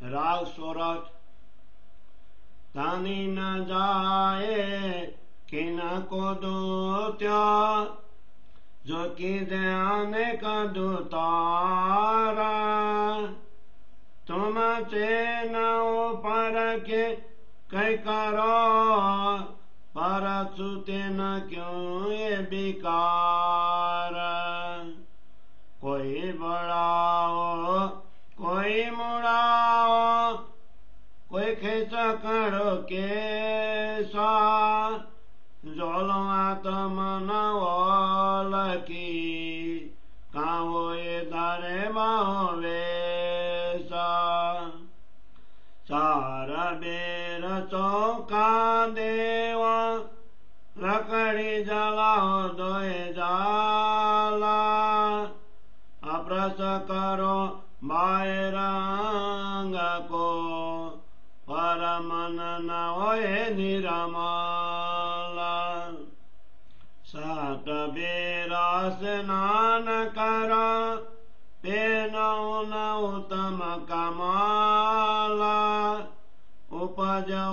राग सोरठ। तानी न जाए कि न को दूत्या, जो कि ध्यान का दूतारा। तुम से न पर के कई करो, पर छूते न क्यों ये विकार। कोई बढ़ाओ कोई मुड़ाओ, कोई खेच करो के सा। जोलो आत्म नवल की, काहो ये दारे वेसा। सारा बेर चौका देवा, लकड़ी जलाओ दोए जाला। अप्रस करो बायरंग को, पर मन न होए निरमला। सात बेरा स्नान करो, पेनौ न उत्तम कमाला। उपजो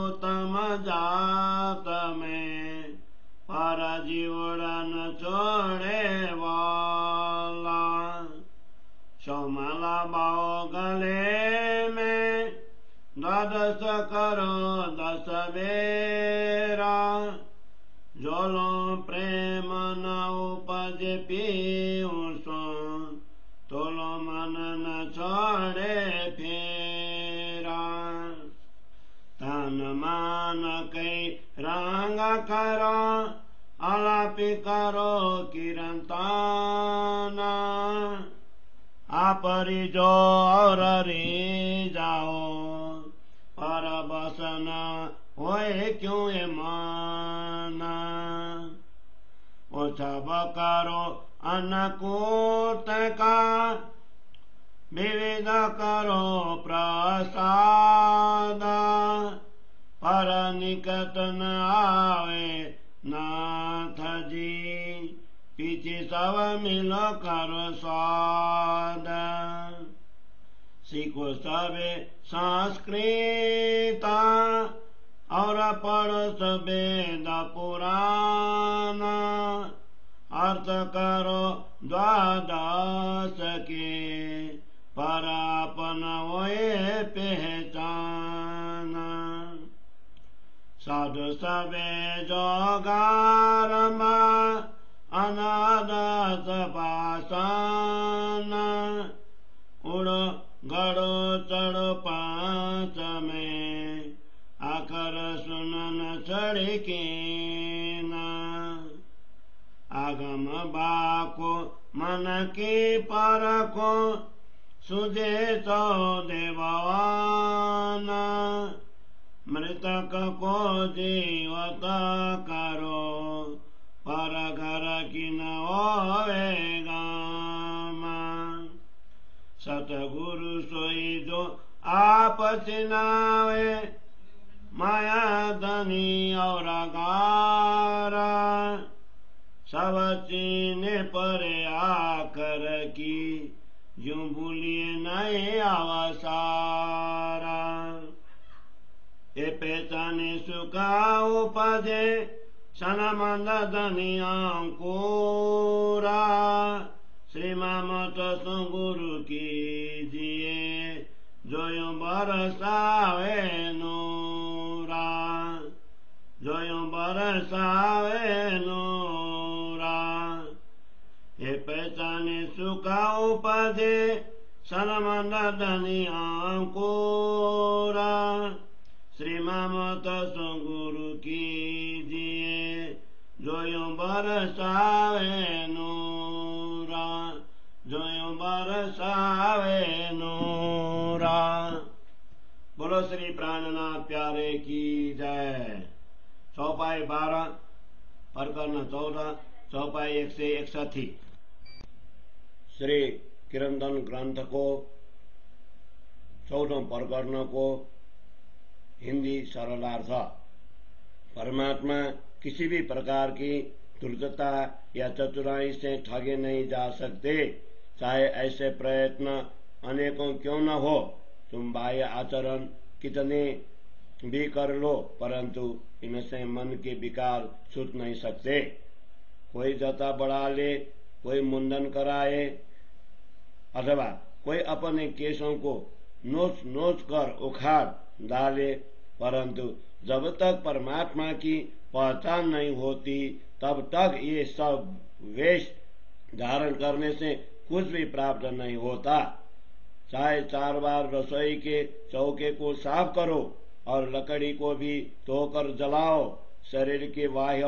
उत्तम जात में, पर जीवड़न छोड़े वाला। सोमला बाओ गले में, द्वादश करो 10 बेरा। जोलो प्रेम न उपज पीऊँ सो, तोलो मन न छोड़े फेरा। तन मान कई रंग करो, आलापी करो किरंताना। आपरी जो और रे जाओ, पर बसन होए क्यों ये माना। ओ सब करो अन्नकूट का, विविध करो प्रसाद। पर निकट न आवे नाथ जी, पीछे सब मिलो करो स्वाद। सीखो सबे संस्कृत, और पढ़ो वेद पुराण। अर्थ करो 12 के, पर अपन होए पहचान। साधु सबे जोगारमा, अनादस पासन। उड़ो गड़ो चढ़ो 5 में, आकर सुनन चढ़के न। आगम बाको मन की परको, सुझे तो देवान। मृतक को जीवत करो, पर घर की न होवे गाम। सतगुरु सोई जो आप चिनावे, माया धनी और गारा। सब चीने पर आकर की, यूं भूलिए नहीं अवसारा। ये पहचाने सुखा उपजे, सनमंद धनी अंकुरा। श्रीमत गुरु कीजिए, जो यूं बरसावे नूरा। जो यूं बरसावे नूरा। ये पहचाने सुखा उपजे, सनमंद धनी अंकुरा। श्रीमत गुरु कीजिए, जो यूं बरसावे नूरा। जो यूं बरसावे नूरा। बोलो श्री प्राणनाथ प्यारे की जय। चौपाई 12, प्रकरण 14, चौपाई 161। श्री किरंदन ग्रंथ को 14 प्रकरण को हिंदी सरलार्थ। परमात्मा किसी भी प्रकार की धूर्तता या चतुराई से ठगे नहीं जा सकते, चाहे ऐसे प्रयत्न अनेकों क्यों न हो। तुम बाह्य आचरण कितने भी कर लो, परंतु इनसे मन के विकार छूट नहीं सकते। कोई जता बढ़ा ले, कोई मुंडन कराए, अथवा कोई अपने केशों को नोच नोच कर उखाड़ डाले, परंतु जब तक परमात्मा की पहचान नहीं होती तब तक ये सब वेश धारण करने से कुछ भी प्राप्त नहीं होता। चाहे 4 बार रसोई के चौके को साफ करो और लकड़ी को भी धोकर जलाओ, शरीर के बाह्य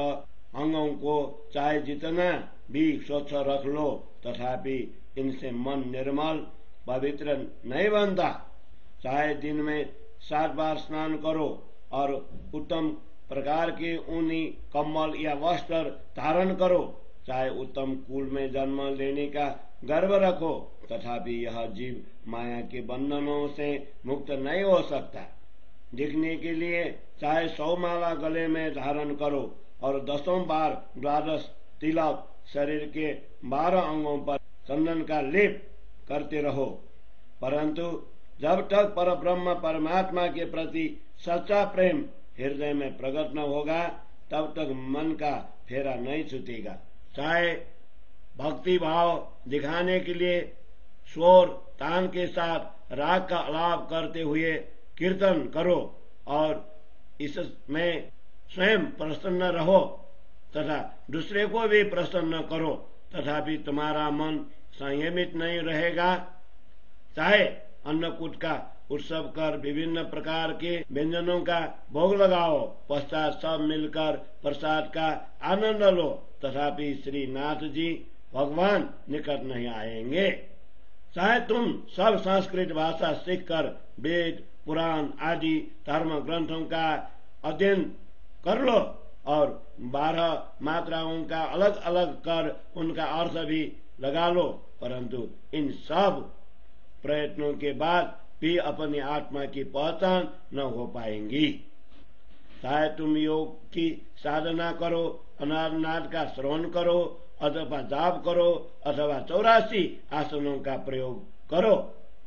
अंगों को चाहे जितना भी स्वच्छ रख लो, तथापि इनसे मन निर्मल पवित्र नहीं बनता। चाहे दिन में 7 बार स्नान करो और उत्तम प्रकार के ऊनी कम्बल या वस्त्र धारण करो, चाहे उत्तम कुल में जन्म लेने का गर्व रखो, तथापि यह जीव माया के बंधनों से मुक्त नहीं हो सकता। दिखने के लिए चाहे 100 माला गले में धारण करो और 10 बार 12 तिलक शरीर के 12 अंगों पर चंदन का लेप करते रहो, परंतु जब तक परब्रह्म परमात्मा के प्रति सच्चा प्रेम हृदय में प्रकट न होगा तब तक मन का फेरा नहीं छूटेगा। चाहे भक्ति भाव दिखाने के लिए शोर तान के साथ राग का आलाप करते हुए कीर्तन करो और इसमें स्वयं प्रसन्न रहो तथा दूसरे को भी प्रसन्न करो, तथापि तुम्हारा मन संयमित नहीं रहेगा। चाहे अन्नकूट का उत्सव कर विभिन्न प्रकार के व्यंजनों का भोग लगाओ, पश्चात सब मिलकर प्रसाद का आनंद लो, तथापि श्री नाथ जी भगवान निकट नहीं आएंगे। चाहे तुम सब संस्कृत भाषा सीखकर वेद पुराण आदि धर्म ग्रंथों का अध्ययन कर लो और 12 मात्राओं का अलग अलग कर उनका अर्थ भी लगा लो, परंतु इन सब प्रयत्नों के बाद भी अपनी आत्मा की पहचान न हो पाएंगी। चाहे तुम योग की साधना करो, अनाथ का श्रवण करो, अथवा जाप करो, अथवा 84 आसनों का प्रयोग करो,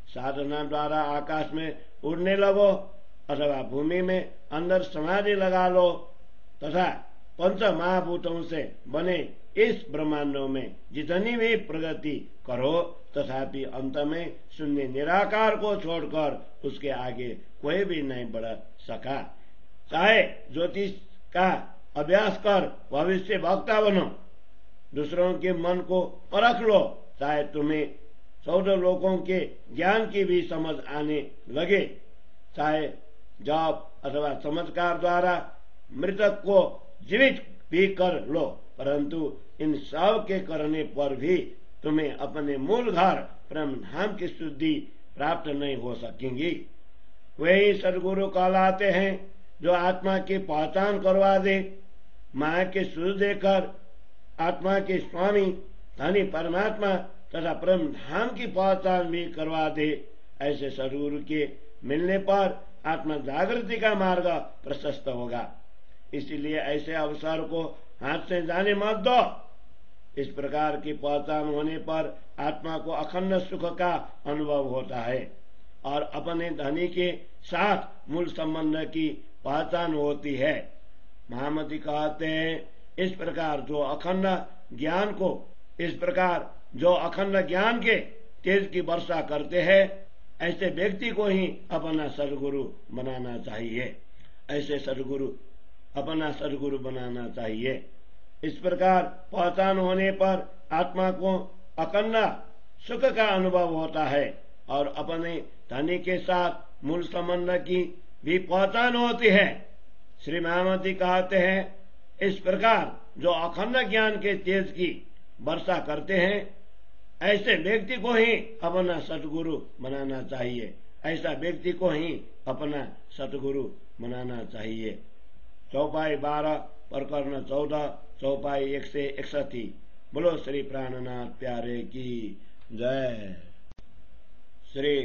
साधना द्वारा आकाश में उड़ने लगो अथवा भूमि में अंदर समाधि लगा लो तथा पंच महाभूतों से बने इस ब्रह्मांडों में जितनी भी प्रगति करो, तथापि अंत में शून्य निराकार को छोड़कर उसके आगे कोई भी नहीं बढ़ सका। चाहे ज्योतिष का अभ्यास कर भविष्य वक्ता बनो, दूसरों के मन को परख लो, चाहे तुम्हें 14 लोगों के ज्ञान की भी समझ आने लगे, चाहे जाप अथवा चमत्कार द्वारा मृतक को जीवित भी कर लो, परंतु इन सब के करने पर भी तुम्हें अपने मूल घर ब्रह्म धाम की शुद्धि प्राप्त नहीं हो सकेंगी। वही सदगुरु कहलाते हैं जो आत्मा की पहचान करवा दे, माया के सूझ देकर आत्मा के स्वामी धनी परमात्मा तथा ब्रह्म धाम की पहचान भी करवा दे। ऐसे सदगुरु के मिलने पर आत्मा जागृति का मार्ग प्रशस्त होगा। इसलिए ऐसे अवसर को हाथ से जाने मत दो। इस प्रकार की पहचान होने पर आत्मा को अखंड सुख का अनुभव होता है और अपने धनी के साथ मूल संबंध की पहचान होती है। महामती कहते हैं, इस प्रकार जो अखंड ज्ञान के तेज की वर्षा करते हैं, ऐसे व्यक्ति को ही अपना सदगुरु बनाना चाहिए। ऐसे सदगुरु अपना सदगुरु बनाना चाहिए। इस प्रकार पहचान होने पर आत्मा को अखंड सुख का अनुभव होता है और अपने धनी के साथ मूल संबंध की भी पहचान होती है। श्री महामती कहते हैं, इस प्रकार जो अखंड ज्ञान के तेज की वर्षा करते हैं, ऐसे व्यक्ति को ही अपना सतगुरु बनाना चाहिए। ऐसा व्यक्ति को ही अपना सतगुरु बनाना चाहिए। चौपाई 12 प्रकरण 14 चौपाई 161। बोलो श्री प्राणनाथ प्यारे की जय। श्री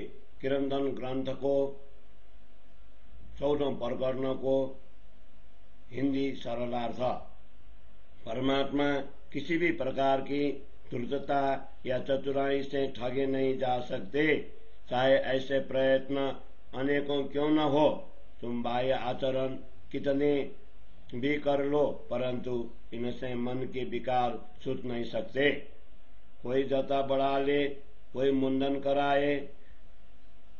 किरंदन ग्रंथ को 14 प्रकरण को हिंदी सरलार्थ। परमात्मा किसी भी प्रकार की धूर्तता या चतुराई से ठगे नहीं जा सकते। चाहे ऐसे प्रयत्न अनेकों क्यों न हो, तुम बाह्य आचरण कितने भी कर लो, परंतु इनसे मन के विकार छूट नहीं सकते। कोई जता बढ़ा ले, कोई मुंडन कराए,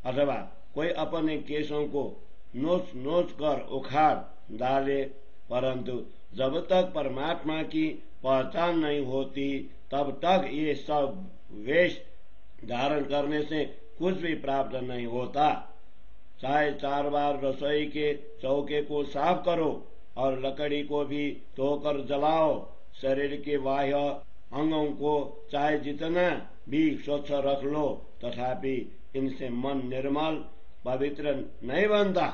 अथवा कोई अपने केशों को नोच नोच कर उखाड़ डाले, परंतु जब तक परमात्मा की पहचान नहीं होती तब तक ये सब वेश धारण करने से कुछ भी प्राप्त नहीं होता। चाहे 4 बार रसोई के चौके को साफ करो और लकड़ी को भी धोकर जलाओ, शरीर के बाह्य अंगों को चाहे जितना भी स्वच्छ रख लो, तथापि इनसे मन निर्मल पवित्र नहीं बनता।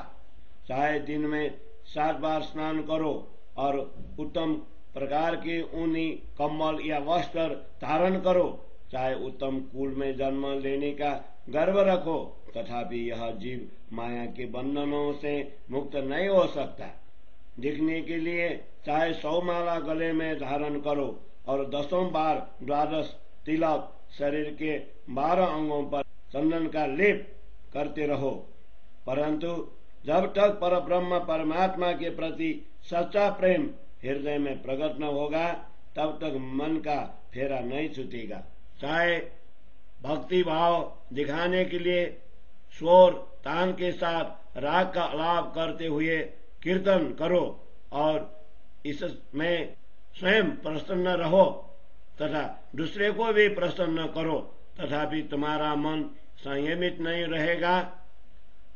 चाहे दिन में 7 बार स्नान करो और उत्तम प्रकार के ऊनी कम्बल या वस्त्र धारण करो, चाहे उत्तम कुल में जन्म लेने का गर्व रखो, तथापि यह जीव माया के बंधनों से मुक्त नहीं हो सकता। दिखने के लिए चाहे 100 माला गले में धारण करो और 10 बार 12 तिलक शरीर के 12 अंगों पर चंदन का लेप करते रहो, परंतु जब तक परब्रह्म परमात्मा के प्रति सच्चा प्रेम हृदय में प्रकट न होगा, तब तक मन का फेरा नहीं छूटेगा। चाहे भक्ति भाव दिखाने के लिए स्वर तान के साथ राग का आलाप करते हुए कीर्तन करो और इसमें स्वयं प्रसन्न रहो तथा दूसरे को भी प्रसन्न करो, तथापि तुम्हारा मन संयमित नहीं रहेगा।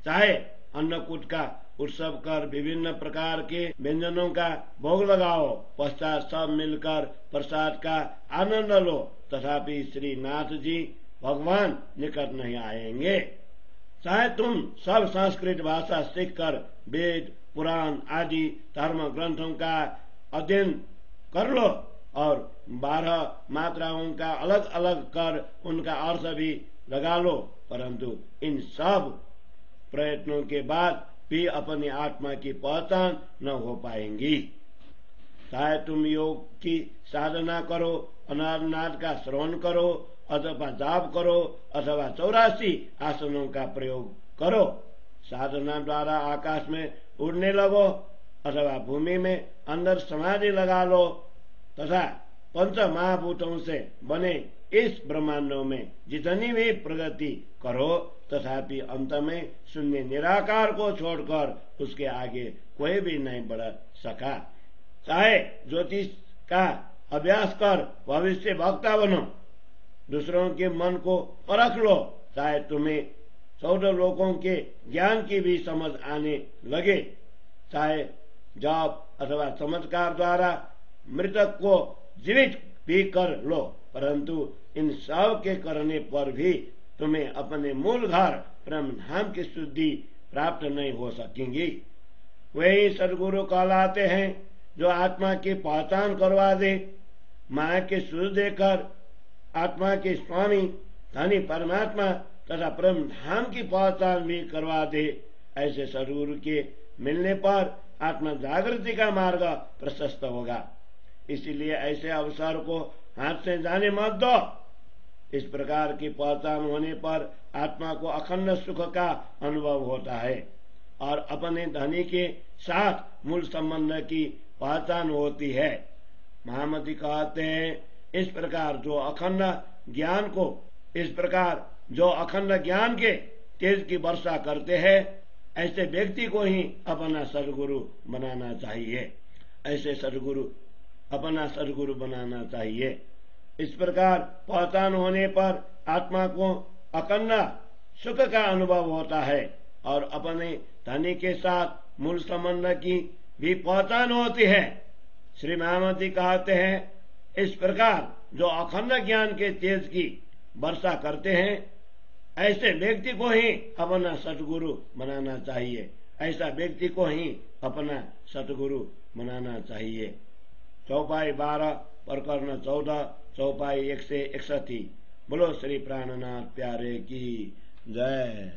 चाहे अन्नकूट का उत्सव कर विभिन्न प्रकार के व्यंजनों का भोग लगाओ, पश्चात सब मिलकर प्रसाद का आनंद लो, तथापि श्री नाथ जी भगवान निकट नहीं आएंगे। चाहे तुम सब संस्कृत भाषा सीखकर वेद पुराण आदि धर्म ग्रंथों का अध्ययन कर लो और 12 मात्राओं का अलग अलग कर उनका अर्थ भी लगा लो, परंतु इन सब प्रयत्नों के बाद भी अपनी आत्मा की पहचान न हो पाएंगी। चाहे तुम योग की साधना करो, अनाथ का श्रवण करो, अथवा जाप करो, अथवा 84 आसनों का प्रयोग करो, साधना द्वारा आकाश में उड़ने लगो अथवा भूमि में अंदर समाधि लगा लो तथा पंच महाभूतों से बने इस ब्रह्मांडों में जितनी भी प्रगति करो, तथापि अंत में शून्य निराकार को छोड़कर उसके आगे कोई भी नहीं बढ़ सका। चाहे ज्योतिष का अभ्यास कर भविष्य वक्ता बनो, दूसरों के मन को परख लो, चाहे तुम्हें 14 लोकों के ज्ञान की भी समझ आने लगे, चाहे जाप अथवा चमत्कार द्वारा मृतक को जीवित भी कर लो, परंतु इन सब के करने पर भी तुम्हें अपने मूल घर ब्रह्म धाम की शुद्धि प्राप्त नहीं हो सकेंगी। वही सदगुरु कहलाते हैं जो आत्मा की पहचान करवा दे, माया के सूझ देकर आत्मा के स्वामी धनी परमात्मा तथा ब्रह्म धाम की पहचान भी करवा दे। ऐसे सदगुरु के मिलने पर आत्मा जागृति का मार्ग प्रशस्त होगा। इसीलिए ऐसे अवसर को हाथ से जाने मत दो। इस प्रकार की पहचान होने पर आत्मा को अखंड सुख का अनुभव होता है और अपने धनी के साथ मूल संबंध की पहचान होती है। महामती कहते हैं, इस प्रकार जो अखंड ज्ञान के तेज की वर्षा करते हैं, ऐसे व्यक्ति को ही अपना सदगुरु बनाना चाहिए। ऐसे सदगुरु अपना सदगुरु बनाना चाहिए। इस प्रकार पहचान होने पर आत्मा को अखंड सुख का अनुभव होता है और अपने धनी के साथ मूल संबंध की भी पहचान होती है। श्री महामती कहते हैं, इस प्रकार जो अखंड ज्ञान के तेज की वर्षा करते हैं, ऐसे व्यक्ति को ही अपना सतगुरु बनाना चाहिए। ऐसा व्यक्ति को ही अपना सतगुरु बनाना चाहिए। चौपाई 12 प्रकरण 14 चौपाई 161। बोलो श्री प्राणनाथ प्यारे की जय।